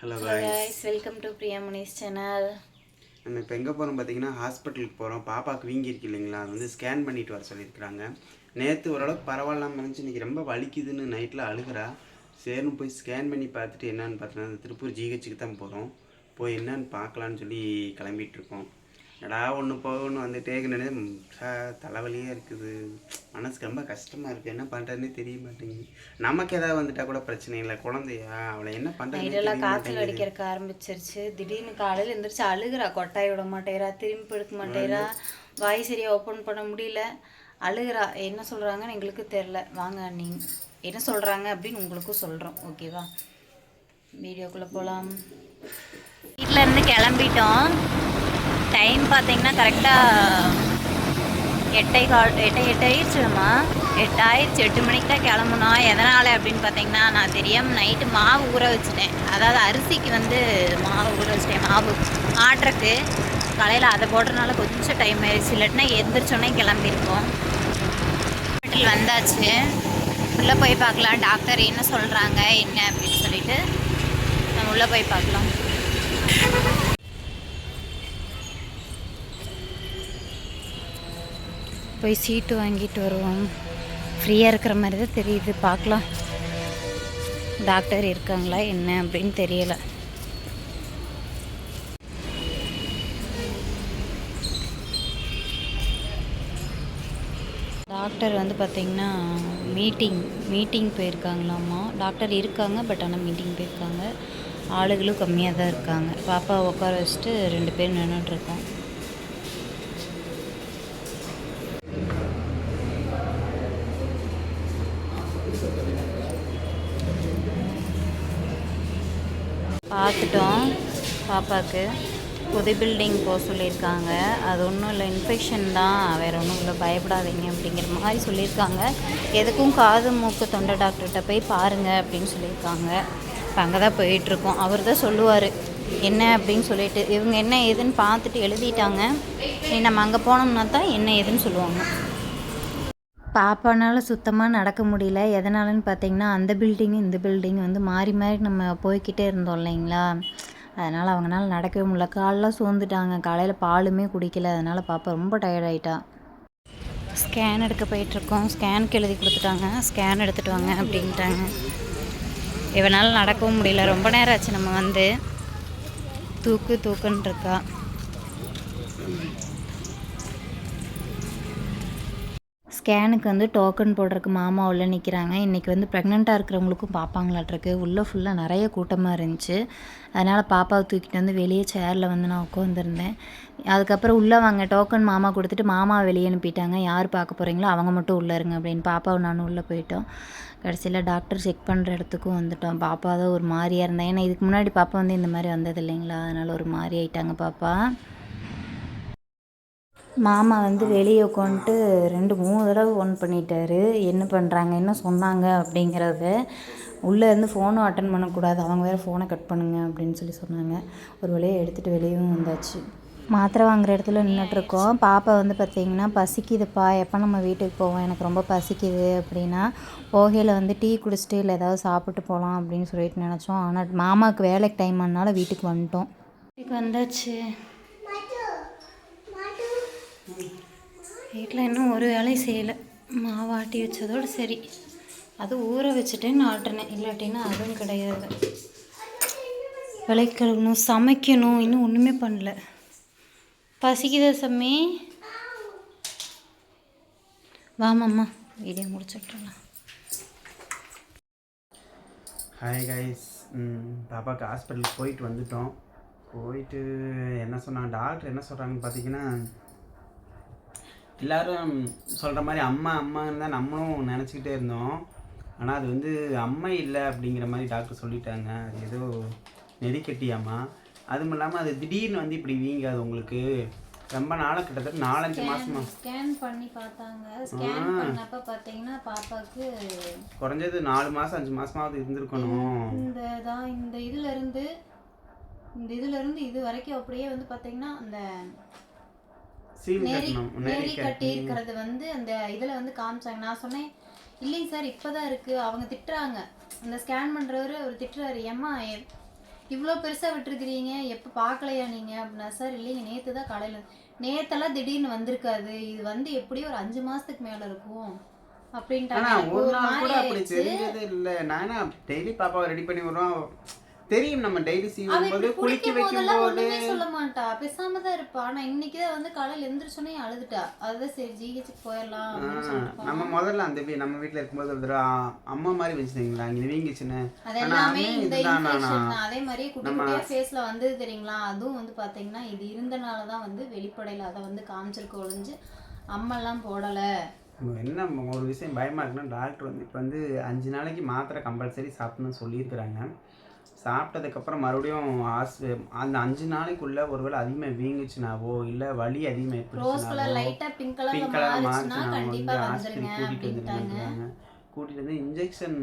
Hello hello guys. Guys, welcome to Priya Munis channel. நம்ம இப்போ எங்கே போகிறோம் பார்த்தீங்கன்னா ஹாஸ்பிட்டலுக்கு போகிறோம். பாப்பாவுக்கு வீங்கிருக்கு இல்லைங்களா, அது வந்து ஸ்கேன் பண்ணிட்டு வர சொல்லியிருக்கிறாங்க. நேற்று ஓரளவுக்கு பரவாயில்லாமல் இருந்துச்சு, இன்றைக்கி ரொம்ப வலிக்குதுன்னு நைட்டில் அழுகிறா. சரின்னு போய் ஸ்கேன் பண்ணி பார்த்துட்டு என்னன்னு பார்த்தோன்னா திருப்பூர் ஜிஹெச்சுக்கு தான் போகிறோம். போய் என்னன்னு பார்க்கலான்னு சொல்லி கிளம்பிகிட்ருக்கோம். என்னடா ஒன்று போகணும்னு வந்துட்டே நினைச்சு தலைவலியாக இருக்குது. மனசுக்கு ரொம்ப கஷ்டமாக இருக்குது. என்ன பண்ணுறதுனே தெரிய மாட்டேங்குது. நமக்கு ஏதாவது வந்துட்டால் கூட பிரச்சனை இல்லை, குழந்தையா அவளை என்ன பண்ணுறதுனே நைட்டெல்லாம் தெரிய காய்ச்சல் மாட்டேங்குது. அடிக்கிறக்க ஆரம்பிச்சிருச்சு. திடீர்னு காலையில் எழுந்திரிச்சு அழுகிறா. கொட்டாய் விட மாட்டேறா, திரும்பி படுக்க மாட்டேறா, வாய் சரியாக ஓப்பன் பண்ண முடியல, அழுகிறா. என்ன சொல்கிறாங்கன்னு எங்களுக்கு தெரில. வாங்க நீங்கள் என்ன சொல்கிறாங்க அப்படின்னு உங்களுக்கும் சொல்கிறோம். ஓகேவா, வீடியோக்குள்ளே போகலாம். வீட்டிலேருந்து கிளம்பிட்டோம். டைம் பார்த்தீங்கன்னா கரெக்டாக 8 ஆயிடுச்சுமா. 8 மணிக்கு தான் கிளம்புனோம். எதனால் அப்படின்னு பார்த்தீங்கன்னா, நான் தெரியாமல் நைட்டு மாவு ஊற வச்சுட்டேன். அதாவது அரிசிக்கு வந்து மாவு ஊற வச்சுட்டேன். மாவு ஆட்டுறக்கு காலையில் அதை போடுறதுனால கொஞ்சம் டைம் ஆயிடுச்சு. இல்லாட்டினா எந்திரிச்சோன்னே கிளம்பியிருக்கோம். ஹாஸ்பிட்டல் வந்தாச்சு. உள்ளே போய் பார்க்கலாம் டாக்டர் என்ன சொல்கிறாங்க என்ன அப்படின்னு சொல்லிட்டு நம்ம உள்ளே போய் பார்க்கலாம். போய் சீட்டு வாங்கிட்டு வருவோம். ஃப்ரீயாக இருக்கிற மாதிரி தான் தெரியுது. பார்க்கலாம் டாக்டர் இருக்காங்களா என்ன அப்படின்னு தெரியலை. டாக்டர் வந்து பார்த்திங்கன்னா மீட்டிங் போயிருக்காங்களாம்மா. டாக்டர் இருக்காங்க, பட் ஆனால் மீட்டிங் போயிருக்காங்க. ஆளுகளும் கம்மியாக தான் இருக்காங்க. பாப்பா உட்கார வச்சுட்டு 2 பேர் நின்றுட்டுருக்கோம். பார்த்துட்டோம். பாப்பாவுக்கு புது பில்டிங் போக சொல்லியிருக்காங்க. அது ஒன்றும் இல்லை, இன்ஃபெக்ஷன் தான், வேறு ஒன்றும் இல்லை, பயப்படாதீங்க அப்படிங்கிற மாதிரி சொல்லியிருக்காங்க. எதுக்கும் காது மூக்கு தொண்டை டாக்டர்கிட்ட போய் பாருங்கள் அப்படின்னு சொல்லியிருக்காங்க. இப்போ அங்கே தான் போயிட்டுருக்கோம். அவர் தான் சொல்லுவார் என்ன அப்படின்னு சொல்லிட்டு. இவங்க என்ன ஏதுன்னு பார்த்துட்டு எழுதிட்டாங்க. நம்ம அங்கே போனோம்னா தான் என்ன ஏதுன்னு சொல்லுவாங்க. பாப்பானால் சுத்தமாக நடக்க முடியல. எதனாலன்னு பார்த்தீங்கன்னா, அந்த பில்டிங்கு இந்த பில்டிங் வந்து மாறி மாறி நம்ம போய்கிட்டே இருந்தோம் இல்லைங்களா, அதனால் அவங்களால நடக்கவே முடியல. காலெலாம் சோர்ந்துட்டாங்க. காலையில் பாலுமே குடிக்கல. அதனால் பாப்பா ரொம்ப டயர்டாயிட்டா. ஸ்கேன் எடுக்க போயிட்டுருக்கோம். ஸ்கேனுக்கு எழுதி கொடுத்துட்டாங்க. ஸ்கேன் எடுத்துகிட்டு வாங்க அப்படின்ட்டாங்க. இவனால் நடக்கவும் முடியல. ரொம்ப நேரம் ஆச்சு நம்ம வந்து. தூக்குன்னு இருக்கா. ஸ்கேனுக்கு வந்து டோக்கன் போடுறதுக்கு மாமா உள்ளே நிற்கிறாங்க. இன்றைக்கி வந்து ப்ரெக்னெண்ட்டாக இருக்கிறவங்களுக்கும் பார்ப்பாங்களாட்ருக்கு. உள்ளே ஃபுல்லாக நிறைய கூட்டமாக இருந்துச்சு. அதனால் பாப்பாவை தூக்கிட்டு வந்து வெளியே சேரில் வந்து நான் உட்காந்துருந்தேன். அதுக்கப்புறம் உள்ளே வாங்க டோக்கன் மாமா கொடுத்துட்டு மாமாவை வெளியே அனுப்பிட்டாங்க. யார் பார்க்க போகிறீங்களோ அவங்க மட்டும் உள்ளே இருங்க அப்படின்னு. பாப்பாவை நானும் உள்ளே போயிட்டோம். கடைசியில் டாக்டர் செக் பண்ணுற இடத்துக்கும் வந்துட்டோம். பாப்பா தான் ஒரு மாதிரியாக இருந்தேன். ஏன்னா இதுக்கு முன்னாடி பாப்பா வந்து இந்த மாதிரி வந்தது இல்லைங்களா, அதனால் ஒரு மாதிரி ஆயிட்டாங்க பாப்பா. மாமா வந்து வெளியே உட்காந்துட்டு 2-3 தடவை ஃபோன் பண்ணிட்டாரு. என்ன பண்ணுறாங்க என்ன சொன்னாங்க அப்படிங்கிறத. உள்ளேருந்து ஃபோனும் அட்டன் பண்ணக்கூடாது, அவங்க வேறு ஃபோனை கட் பண்ணுங்க அப்படின்னு சொல்லி சொன்னாங்க. ஒரு வழியாக எடுத்துகிட்டு வெளியும் வந்தாச்சு. மாத்திரை வாங்குகிற இடத்துல நின்றுட்டுருக்கோம். பாப்பா வந்து பார்த்திங்கன்னா, பசிக்குதுப்பா, எப்போ நம்ம வீட்டுக்கு போவோம், எனக்கு ரொம்ப பசிக்குது அப்படின்னா, போகையில் வந்து டீ குடிச்சிட்டு இல்லை ஏதாவது சாப்பிட்டு போகலாம் அப்படின்னு சொல்லிட்டு நினச்சோம். ஆனால் மாமாவுக்கு வேலைக்கு டைம் ஆனால வீட்டுக்கு வந்துட்டோம். வீட்டுக்கு வந்தாச்சு. வீட்டில் இன்னும் ஒரு வேலையும் செய்யலை. மாவு ஆட்டி வச்சதோடு சரி. அது ஊற வச்சுட்டேன்னு ஆட்டினேன், இல்லாட்டின்னா அதுவும் கிடையாது. விளைக்கழுவணும், சமைக்கணும், இன்னும் ஒன்றுமே பண்ணல. பசிக்குதா சம்மி? வாமாம்மா வீடியோ முடிச்சுட்றலாம். Hi guys. பாப்பாவுக்கு ஹாஸ்பிட்டலுக்கு போயிட்டு வந்துட்டோம். போயிட்டு என்ன சொன்னாங்க டாக்டர் என்ன சொல்கிறாங்கன்னு பார்த்தீங்கன்னா, எல்லோரும் சொல்கிற மாதிரி அம்மான்னு தான் நம்மளும் நினச்சிக்கிட்டே இருந்தோம். ஆனால் அது வந்து அம்மா இல்லை அப்படிங்கிற மாதிரி டாக்டர் சொல்லிட்டாங்க. அது ஏதோ நெறிக்கட்டியாம்மா. அதுவும் இல்லாமல் அது திடீர்னு வந்து இப்படி வீங்காது உங்களுக்கு. ரொம்ப நாளாக கிட்டத்தட்ட 4-5 மாதமா ஸ்கேன் பண்ணி பார்த்தாங்க. ஸ்கேன் பண்ணப்போ பார்த்தீங்கன்னா பாப்பாவுக்கு குறைஞ்சது 4 மாதம் 5 மாதமாவது இருந்திருக்கணும். இந்த இதுலேருந்து இது வரைக்கும் அப்படியே வந்து பார்த்தீங்கன்னா அந்த நெறி கட்டி இருக்கிறது வந்து அந்த இதில் வந்து காமிச்சாங்க. நான் சொன்னேன் இல்லைங்க சார் இப்போதான் இருக்குது. அவங்க திட்டுறாங்க, அந்த ஸ்கேன் பண்ணுறவர் அவர் திட்டுறாரு, ஏம்மா இவ்வளோ பெருசாக விட்டுருக்கிறீங்க, எப்போ பார்க்கலையா நீங்கள் அப்படின்னா, சார் இல்லைங்க நேற்று தான் காலையில், நேற்றெல்லாம் திடீர்னு வந்திருக்காது, இது வந்து எப்படியும் ஒரு 5 மாதத்துக்கு மேலே இருக்கும் அப்படின்ட்டாங்க. ஆனா எனக்கு ஒரு ஒரு நாள் மாதிரி கூட அப்படி ஆயிடுச்சு. தெரிஞ்சதே இல்லை. நானா டெய்லி பாப்பாவை ரெடி பண்ணி விடுறோம், தெரியும் நம்ம டெய்லி அவ சீவும் போது இப்படி குளிக்க குளிக்கும் வைக்கும் போதெல்லாம் போது ஒண்ணுமே சொல்ல மாட்டா, பேசாம தான் இருப்பா. ஆனா இன்னைக்கு தான் வந்து காலையில எந்திரிச்சோன்னே அழுதுட்டா. அதுதான் சரி ஜிஹெச்சுக்கு போயிடலாம் அப்படின்னு சொல்லிட்டு நம்ம போனோம். முதல்ல அந்த நம்ம வீட்டில் இருக்கும்போது ஒரு தடவை அம்மா மாதிரி வச்சுருந்தீங்களா இங்கே வீங்கிச்சுன்னு. அது ஆனால் எல்லாமே அம்மே இந்த இதுதான் இன்ஃபெக்ஷன் தான். அதே மாதிரியே குட்டி நம்ம குட்டியா ஃபேஸ்ல வந்தது தெரியுங்களா? அதுவும் வந்து பாத்தீங்கன்னா இது இருந்தனால தான் வந்து வெளிப்படையில அதை வந்து காமிச்சிருக்க ஒழிஞ்சு அம்மெல்லாம் போடல. என்ன ஒரு விஷயம் பயமாக இருக்குன்னா டாக்டர் வந்து இப்போ வந்து 5 நாளைக்கு மாத்திரை கம்பல்சரி சாப்பிடணும்னு சொல்லியிருக்கிறாங்க. சாப்பிட்டதுக்கப்புறம் மறுபடியும் அந்த 5 நாளைக்குள்ள ஒருவேளை அதிகமாக வீங்குச்சுனாவோ இல்லை வலி அதிகமாக ரோஸ் கலர் ஏற்பட்டுச்சுனாவோ லைட்டா பிங்க் கலர்ல பிங்க் கலர் மாறிச்சுன்னா மாறிச்சுனா கண்டிப்பா வந்து வந்துருங்க ஹாஸ்பிட்டல் கூட்டிகிட்டு அப்படின்ட்டாங்க. வந்துருக்காங்க. கூட்டிகிட்டு வந்து இன்ஜெக்ஷன்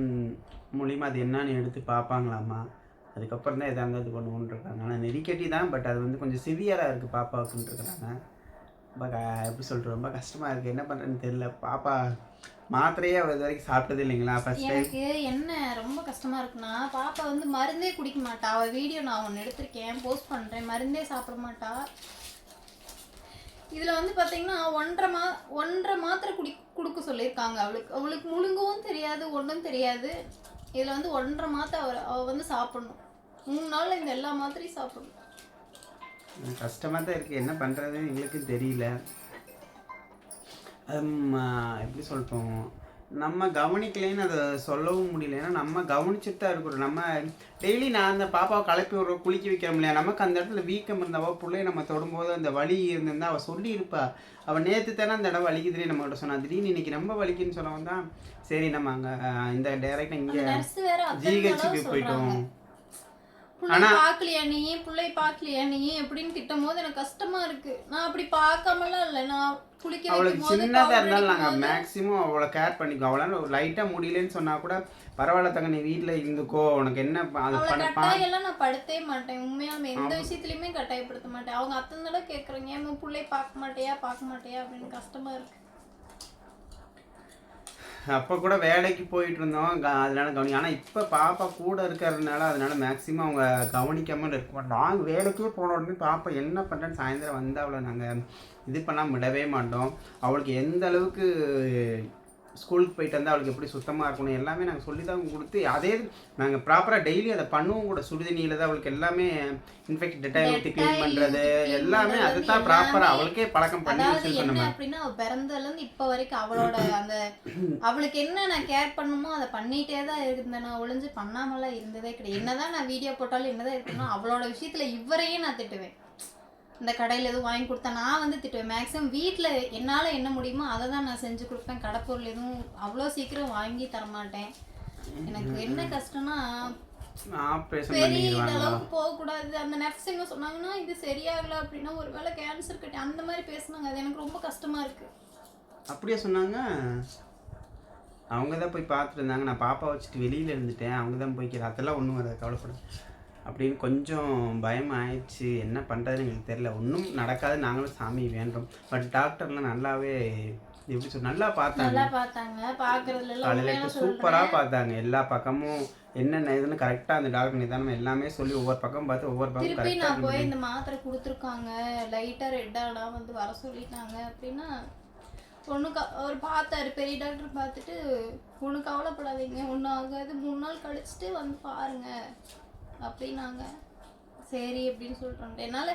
மூலிமா அது என்னன்னு எடுத்து பார்ப்பாங்களாமா. அதுக்கப்புறம் தான் எதாக இருந்தால் இது பண்ணுவோன்னு இருக்காங்க. ஆனால் நெறிக்கட்டி தான், பட் அது வந்து கொஞ்சம் சிவியராக இருக்குது பாப்பாவுக்குன்னு இருக்கிறாங்க. ரொம்ப எப்படி சொல்கிறது, ரொம்ப கஷ்டமாக இருக்குது. என்ன பண்ணுறதுன்னு தெரியல. பாப்பா மாத்திரையே இது வரைக்கும் சாப்பிட்டது இல்லைங்களா, ஃபர்ஸ்ட் டைம். எனக்கு என்ன ரொம்ப கஷ்டமா இருக்குன்னா, பாப்பா வந்து மருந்தே குடிக்க மாட்டா. அவ வீடியோ நான் ஒன்று எடுத்திருக்கேன், போஸ்ட் பண்றேன். மருந்தே சாப்பிட மாட்டா. இதுல வந்து பாத்தீங்கன்னா 1.5 மாத்திரை கொடுக்க சொல்லியிருக்காங்க. அவளுக்கு முழுங்கவும் தெரியாது, ஒன்றும் தெரியாது. இதுல வந்து 1.5 மாத்திரை அவ வந்து சாப்பிடணும். 3 நாள்ல இந்த எல்லா மாத்திரையும் சாப்பிடணும். கஷ்டமாக தான் இருக்குது. என்ன பண்ணுறதுன்னு எங்களுக்கும் தெரியல. எப்படி சொல்லிட்டோம், நம்ம கவனிக்கலைன்னு அதை சொல்லவும் முடியல. ஏன்னா நம்ம கவனிச்சுட்டு தான் இருக்கிறோம். நம்ம டெய்லி நான் அந்த பாப்பாவை கிளப்பி விட்றோம், குளிக்க வைக்கிறோம் இல்லையா, நமக்கு அந்த இடத்துல வீக்கம் இருந்தாவோ பிள்ளைய நம்ம தொடும்போது அந்த வலி இருந்திருந்தா அவள் சொல்லியிருப்பா. அவள் நேற்று தானே அந்த இடம் வலிக்குதுன்னு நம்மகிட்ட சொன்னா. திடீர்னு இன்னைக்கு ரொம்ப வலிக்குன்னு சொல்லவும் தான் சரி நம்ம அங்கே இந்த டைரெக்டாக இங்கே ஜிஹெச்சுக்கு போயிட்டோம். பிள்ளை பார்க்கலையா நீ, பிள்ளை பார்க்கலையா நீ எப்படின்னு திட்டும் போது எனக்கு கஷ்டமா இருக்கு. நான் அப்படி பார்க்காமலாம் இல்லை, நான் குளிக்க அவளுக்கு வைக்கும் போது சின்னதாக இருந்தாலும் நாங்கள் மேக்ஸிமம் அவளை கேர் பண்ணிக்கோ. அவளால் லைட்டாக முடியலன்னு சொன்னால் கூட பரவாயில்ல தங்க, நீ வீட்டில் இருந்துக்கோ, உனக்கு என்ன அது அவளை பண்ணப்பா. கட்டாயெல்லாம் நான் படுத்தவே மாட்டேன். உண்மையாலுமே எந்த விஷயத்துலையுமே கட்டாயப்படுத்த மாட்டேன். அவங்க அத்தனை தடவை கேட்குறாங்க, ஏன் பிள்ளை பார்க்க மாட்டேயா அப்படின்னு. கஷ்டமா இருக்கு. அப்போ கூட வேலைக்கு போயிட்டு இருந்தோம், அதனால கவனிக்க. ஆனால் இப்போ பாப்பா கூட இருக்கிறதுனால அதனால மேக்ஸிமம் அவங்க கவனிக்காமல் இருக்கோம். நாங்கள் வேலைக்கே போன உடனே பாப்பா என்ன பண்ணுறேன்னு சாயந்தரம் வந்து அவளை நாங்கள் இது பண்ணால் விடவே மாட்டோம். அவளுக்கு எந்த அளவுக்கு ஸ்கூலுக்கு போயிட்டு வந்தால் அவளுக்கு எப்படி சுத்தமாக இருக்கணும் எல்லாமே நாங்கள் சொல்லி தான் கொடுத்து, அதே நாங்கள் ப்ராப்பராக டெய்லி அதை பண்ணுவோம் கூட. சுடுதண்ணியில் தான் அவளுக்கு எல்லாமே இன்ஃபெக்ட் டெட்டாயில் ஊற்றி க்ளீன் பண்ணுறது எல்லாமே அதை தான் ப்ராப்பராக அவளுக்கே பழக்கம் பண்ணி வச்சுருக்கோம். நம்ம அப்படின்னா அவள் பிறந்ததுலேருந்து இப்போ வரைக்கும் அவளோட அந்த அவளுக்கு என்ன நான் கேர் பண்ணுமோ அதை பண்ணிகிட்டே தான் இருந்தேன். நான் ஒழிஞ்சு பண்ணாமலாம் இருந்ததே கிடையாது. என்னதான் நான் வீடியோ போட்டாலும் என்னதான் இருக்கணும், அவளோட விஷயத்தில் இவரையே நான் திட்டுவேன். இந்த கடையில் எதுவும் வாங்கி கொடுத்தா நான் வந்து திட்டுவேன். மேக்ஸிமம் வீட்டில் என்னால் என்ன முடியுமோ அதை தான் நான் செஞ்சு கொடுப்பேன். கடைப்பொருள் எதுவும் அவ்வளோ சீக்கிரம் வாங்கி தரமாட்டேன். எனக்கு என்ன கஷ்டம்னா பெரிய அளவுக்கு போகக்கூடாது. அந்த நர்ஸ் என்ன சொன்னாங்கன்னா இது சரியாகல அப்படின்னா ஒரு வேளை கேன்சர் கட்டி அந்த மாதிரி பேசுனாங்க. அது எனக்கு ரொம்ப கஷ்டமா இருக்கு. அப்படியே சொன்னாங்க. அவங்க தான் போய் பார்த்துட்டு இருந்தாங்க. நான் பாப்பா வச்சுட்டு வெளியில் இருந்துட்டேன். அவங்க தான் போய்க்கிறது. அதெல்லாம் ஒன்றும் வராது, கவலைப்பட அப்படின்னு கொஞ்சம் பயம் ஆயிடுச்சு. என்ன பண்ணுறதுன்னு எங்களுக்கு தெரியல. ஒன்றும் நடக்காது, நாங்களும் சாமி வேண்டோம். பட் டாக்டர்லாம் நல்லாவே எப்படி சொல் நல்லா பார்த்தாங்க. காலையில் சூப்பராக பார்த்தாங்க. எல்லா பக்கமும் என்னென்ன இதுன்னு கரெக்டாக அந்த டாக்டர் நிதானம் எல்லாமே சொல்லி ஒவ்வொரு பக்கம் பார்த்து ஒவ்வொரு பக்கம் திருப்பி நான் கரெக்டாக போய் இந்த மாத்திரை கொடுத்துருக்காங்க, லைட்டாக ரெட்டானா வந்து வர சொல்லிட்டாங்க அப்படின்னா அவர் பார்த்தாரு. பெரிய டாக்டர் பார்த்துட்டு ஒன்று கவலைப்படாதீங்க, ஒன்றும் ஆகாது, 3 நாள் கழிச்சுட்டு வந்து பாருங்க அப்படின்னாங்க. சரி அப்படின்னு சொல்லிட்டு என்னால்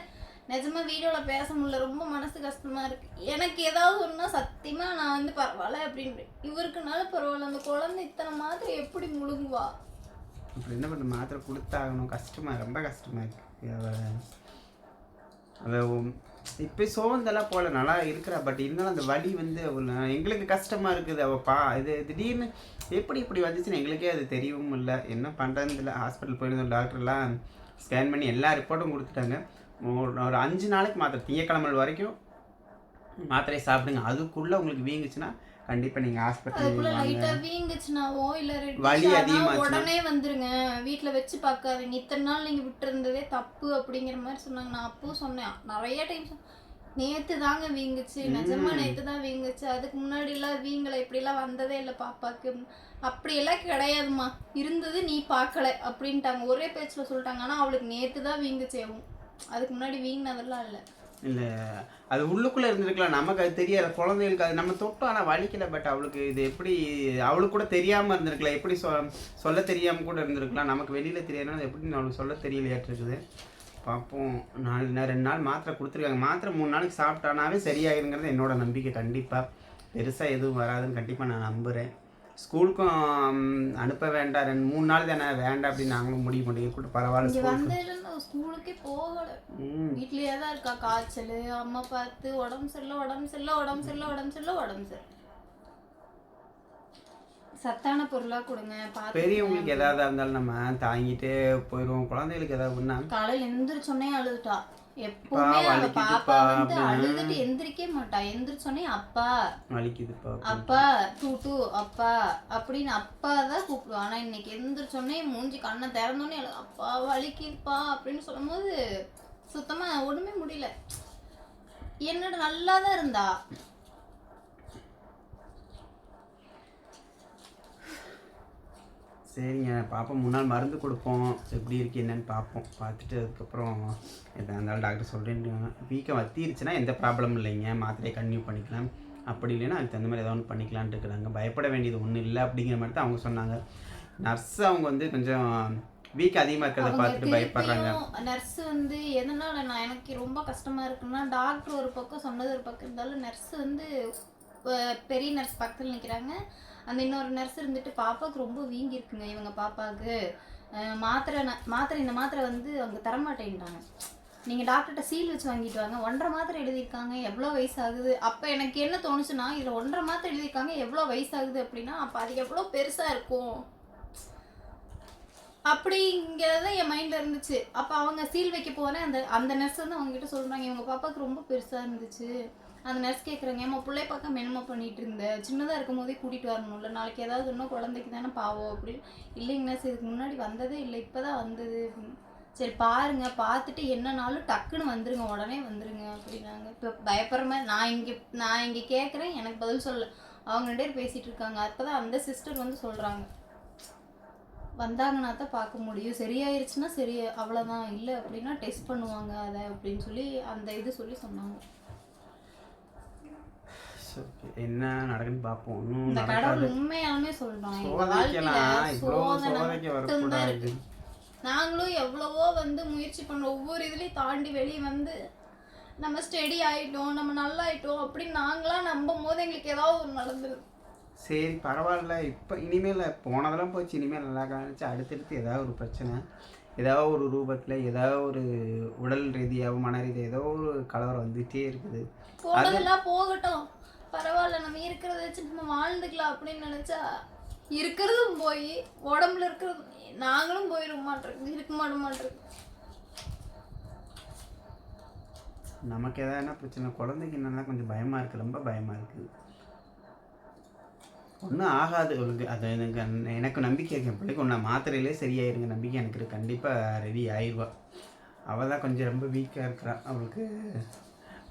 நிஜமாக வீடியோவில் பேச முடியல. ரொம்ப மனசு கஷ்டமாக இருக்குது. எனக்கு ஏதாவது ஒன்றா சத்தியமாக நான் வந்து பரவாயில்ல அப்படின்னு. இவருக்குனால பரவாயில்ல, அந்த குழந்தை இத்தனை மாத்திரை எப்படி முழுங்குவா? அப்படி என்ன பண்ண, மாத்திரை கொடுத்தாகணும். கஷ்டமாக, ரொம்ப கஷ்டமாக இருக்குது. அவள் இப்போ சோர்ந்தெல்லாம் போல நல்லா இருக்கிறா. பட் இருந்தாலும் அந்த வலி வந்து எங்களுக்கு கஷ்டமாக இருக்குது. அவள் இது திடீர்னு எப்படி இப்படி வந்துச்சுன்னு எங்களுக்கே அது தெரியவும் இல்லை. என்ன பண்ணுறதுன்னு இல்லை. ஹாஸ்பிட்டல் போயிருந்தோம், டாக்டர்லாம் ஸ்கேன் பண்ணி எல்லா ரிப்போர்ட்டும் கொடுத்துட்டாங்க. ஒரு 5 நாளைக்கு மாத்திரை, திங்கக்கிழமை வரைக்கும் மாத்திரையை சாப்பிடுங்க. அதுக்குள்ளே உங்களுக்கு வீங்குச்சுன்னா கண்டிப்பாக நீங்கள் ஹாஸ்பிட்டல் வீங்குச்சுனாவோ இல்லை வலி அதிகமாக உடனே வந்துருங்க, வீட்டில் வச்சு பார்க்காதீங்க, இத்தனை நாள் நீங்கள் விட்டு இருந்ததே தப்பு அப்படிங்கிற மாதிரி சொன்னாங்க. நான் அப்பவும் சொன்னேன் நிறைய டைம், நேத்து தாங்க வீங்குச்சு, நிஜமா நேத்து தான் வீங்குச்சு. அதுக்கு முன்னாடி எல்லாம் வீங்கலை, இப்படி எல்லாம் வந்ததே இல்லை பாப்பாக்கு. அப்படியெல்லாம் கிடையாதுமா, இருந்தது நீ பார்க்கல அப்படின்ட்டாங்க, ஒரே பேச்சுல சொல்லிட்டாங்க. ஆனா அவளுக்கு நேத்து தான் வீங்குச்சு, அதுக்கு முன்னாடி வீங்கினதெல்லாம் இல்லை. இல்லை அது உள்ளுக்குள்ளே இருந்திருக்கலாம், நமக்கு அது தெரியாது. குழந்தைகளுக்கு அது நம்ம தொட்டோம் ஆனால் வலிக்கலை. பட் அவளுக்கு இது எப்படி, அவளுக்கு கூட தெரியாமல் இருந்திருக்கலாம், எப்படி சொல்ல தெரியாமல் கூட இருந்திருக்கலாம். நமக்கு வெளியில் தெரியாதுனால எப்படி அவளுக்கு சொல்ல தெரியலையாட்டிருக்குது. பார்ப்போம். 2 நாள் மாத்திரை கொடுத்துருக்காங்க. மாத்திரை 3 நாளைக்கு சாப்பிட்டானாவே சரியாயிருங்கிறது என்னோட நம்பிக்கை. கண்டிப்பாக பெருசாக எதுவும் வராதுன்னு கண்டிப்பாக நான் நம்புகிறேன். ஸ்கூலுக்கும் அனுப்ப வேண்டாம், 3 நாள் தானே வேண்டாம் அப்படின்னு நாங்களும் முடிவு பண்ணிக்கிட்டு பரவாயில்ல. ஸ்கூலுக்கே போகல, வீட்லயே தான் இருக்கா. காய்ச்சல், அம்மா பார்த்து உடம்பு சரியில்லை. சத்தான பொருளா கொடுங்க. பெரியவங்களுக்கு ஏதாவது இருந்தாலும் நம்ம தாங்கிட்டே போயிடுவோம். குழந்தைகளுக்கு ஏதாவது காலையில் எந்திரிச்சோன்னே அழுதுட்டா. எப்பவுமே அவ பாப்பா வந்து அழுதுட்டு எந்திரிக்கவே மாட்டா. எந்திரிச்சோன்னே அப்பா வலிக்குதுப்பா, அப்பா டூ அப்பா அப்படின்னு அப்பா தான் கூப்பிடுவா. ஆனா இன்னைக்கு எந்திரிச்சோன்னே மூஞ்சி கண்ணை திறந்தோடனே அப்பா வலிக்குதுப்பா அப்படின்னு சொல்லும் போது சுத்தமா ஒண்ணுமே முடியல. என்னோட நல்லா தான் இருந்தா. சரிங்க பாப்பா 3 நாள் மருந்து கொடுப்போம், எப்படி இருக்கு என்னன்னு பார்ப்போம். பார்த்துட்டு அதுக்கப்புறம் எதாக இருந்தாலும் டாக்டர் சொல்கிறேன். வீக்கம் வத்திருச்சுன்னா எந்த ப்ராப்ளமும் இல்லைங்க, மாத்திரையை கன்டினியூ பண்ணிக்கலாம். அப்படி இல்லைன்னா அதுக்கு தகுந்த மாதிரி ஏதாவது ஒன்று பண்ணிக்கலான்ட்டு இருக்கிறாங்க. பயப்பட வேண்டியது ஒன்றும் இல்லை அப்படிங்கிற மாதிரி தான் அவங்க சொன்னாங்க. நர்ஸ் அவங்க வந்து கொஞ்சம் வீக் அதிகமாக இருக்கிறத பார்த்துட்டு பயப்படுறாங்க. நர்ஸ் வந்து எதனால நான் எனக்கு ரொம்ப கஷ்டமாக இருக்குன்னா, டாக்டர் ஒரு பக்கம் சொன்னது ஒரு பக்கம் இருந்தாலும் நர்ஸ் வந்து பெரிய நர்ஸ் பக்கத்தில் நிற்கிறாங்க. அந்த இன்னொரு நர்ஸ் இருந்துட்டு பாப்பாவுக்கு ரொம்ப வீங்கி இருக்குங்க, இவங்க பாப்பாவுக்கு இந்த மாத்திரை வந்து அவங்க தரமாட்டேன்ட்டாங்க. நீங்கள் டாக்டர்கிட்ட சீல் வச்சு வாங்கிட்டு வாங்க. 1.5 மாத்திரை எழுதியிருக்காங்க, எவ்வளோ வயசாகுது. அப்போ எனக்கு என்ன தோணுச்சுன்னா, இதில் 1.5 மாத்திரை எழுதியிருக்காங்க, எவ்வளோ வயசாகுது அப்படின்னா அப்போ அது எவ்வளோ பெருசாக இருக்கும் அப்படிங்கிறத என் மைண்டில் இருந்துச்சு. அப்போ அவங்க சீல் வைக்க போனேன். அந்த நர்ஸ் வந்து அவங்ககிட்ட சொல்கிறாங்க, இவங்க பாப்பாவுக்கு ரொம்ப பெருசாக இருந்துச்சு. அந்த நர்ஸ் கேட்குறாங்க, ஏமா பிள்ளை பார்க்க என்னமா பண்ணிட்டு இருந்தேன், சின்னதாக இருக்கும் போதே கூட்டிகிட்டு வரணும்ல, நாளைக்கு ஏதாவது இன்னும் குழந்தைக்கு தானே பாவம் அப்படின்னு. இல்லைங்க நர்ஸ், இதுக்கு முன்னாடி வந்ததே இல்லை, இப்போ தான் வந்தது. சரி பாருங்க, பார்த்துட்டு என்னன்னாலும் டக்குன்னு வந்துருங்க, உடனே வந்துருங்க அப்படின்னாங்க. இப்போ பயப்படுற மாதிரி நான் இங்கே கேட்குறேன், எனக்கு பதில் சொல்ல. அவங்க 2 பேர் பேசிகிட்டு இருக்காங்க. அப்போ தான் அந்த சிஸ்டர் வந்து சொல்கிறாங்க, வந்தாங்கன்னா தான் பார்க்க முடியும், சரியாயிருச்சுன்னா சரி அவ்வளோதான், இல்லை அப்படின்னா டெஸ்ட் பண்ணுவாங்க அதை அப்படின்னு சொல்லி அந்த இது சொல்லி சொன்னாங்க. என்ன நடக்குன்னு பார்ப்போம். இந்த கடவுள் உண்மையாலுமே சொல்றான், நாங்களும் எவ்வளவோ வந்து முயற்சி பண்ணுறோம், ஒவ்வொரு இதுலேயும் தாண்டி வெளியே வந்து நம்ம ஸ்டெடி ஆகிட்டோம், நம்ம நல்லா ஆகிட்டோம் அப்படின்னு நாங்களாம் நம்பும் போது எங்களுக்கு ஏதாவது ஒரு நடந்துருது. சரி பரவாயில்ல, இப்போ இனிமேல் போனதெல்லாம் போச்சு, இனிமேல் நல்லா காணிச்சு. அடுத்தடுத்து ஏதாவது ஒரு பிரச்சனை, ஏதாவது ஒரு ரூபத்தில், ஏதாவது ஒரு உடல் ரீதியாகவும் மன ரீதியாக ஏதோ ஒரு கலவரம் வந்துகிட்டே இருக்குது. போனதெல்லாம் போகட்டும், பரவாயில்ல, நம்ம இருக்கிறத வச்சு நம்ம வாழ்ந்துக்கலாம் அப்படின்னு நினச்சா இருக்கிறதும் போய் உடம்புல இருக்கிறது நாங்களும் போயிட மாட்டோம், இருக்க மாட்டோம். நமக்கு எதாவது பிரச்சனை, குழந்தைக்கு என்னன்னா கொஞ்சம் பயமாக இருக்குது, ரொம்ப பயமாக இருக்குது. ஒன்றும் ஆகாது அவளுக்கு, அது எனக்கு நம்பிக்கை இருக்கு. என் பிள்ளைக்கு ஒன்றா மாத்திரையிலே சரியாயிருங்க நம்பிக்கை எனக்கு இருக்குது. கண்டிப்பாக ரெடி ஆயிடுவா. அவள் தான் கொஞ்சம் ரொம்ப வீக்காக இருக்கிறான். அவளுக்கு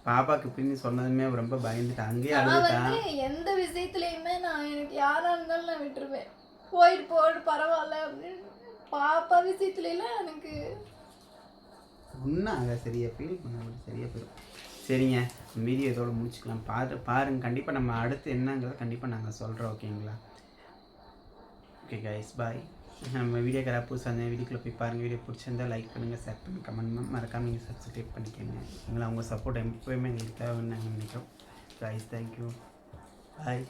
பாப்பாவுக்கு பின்னு சொன்னதுமே ரொம்ப பயந்துட்டு அங்கேயே அழுதுட்டான். எந்த விஷயத்துலையுமே நான் எனக்கு யாராக இருந்தாலும் நான் விட்டுருவேன், போயிட்டு பரவாயில்ல அப்படின்னு. பாப்பா விஷயத்துலாம் எனக்கு ஒன்றும் ஆக சரியாக ஃபீல் பண்ண முடியும், சரியாக போயிடும். சரிங்க, வீடியோ இதோட முடிச்சுக்கலாம். பாருங்கள், கண்டிப்பாக நம்ம அடுத்து என்னங்கிறத கண்டிப்பாக நாங்கள் சொல்கிறோம், ஓகேங்களா? ஓகே கைஸ், பாய். நம்ம வீடியோ கரா புதுசாக அந்த வீடியோக்குள்ளே போய் பாருங்கள். வீடியோ பிடிச்சிருந்தால் லைக் பண்ணுங்கள், ஷேர் பண்ணுங்கள், கமெண்ட் மறக்காமல் நீங்கள் சப்ஸ்கிரைப் பண்ணிக்கோங்க. எங்களை அவங்க சப்போர்ட் எப்போயுமே எங்களுக்கு தேவைன்னு நாங்கள் நினைக்கிறோம். கைஸ், தேங்க்யூ, பாய்.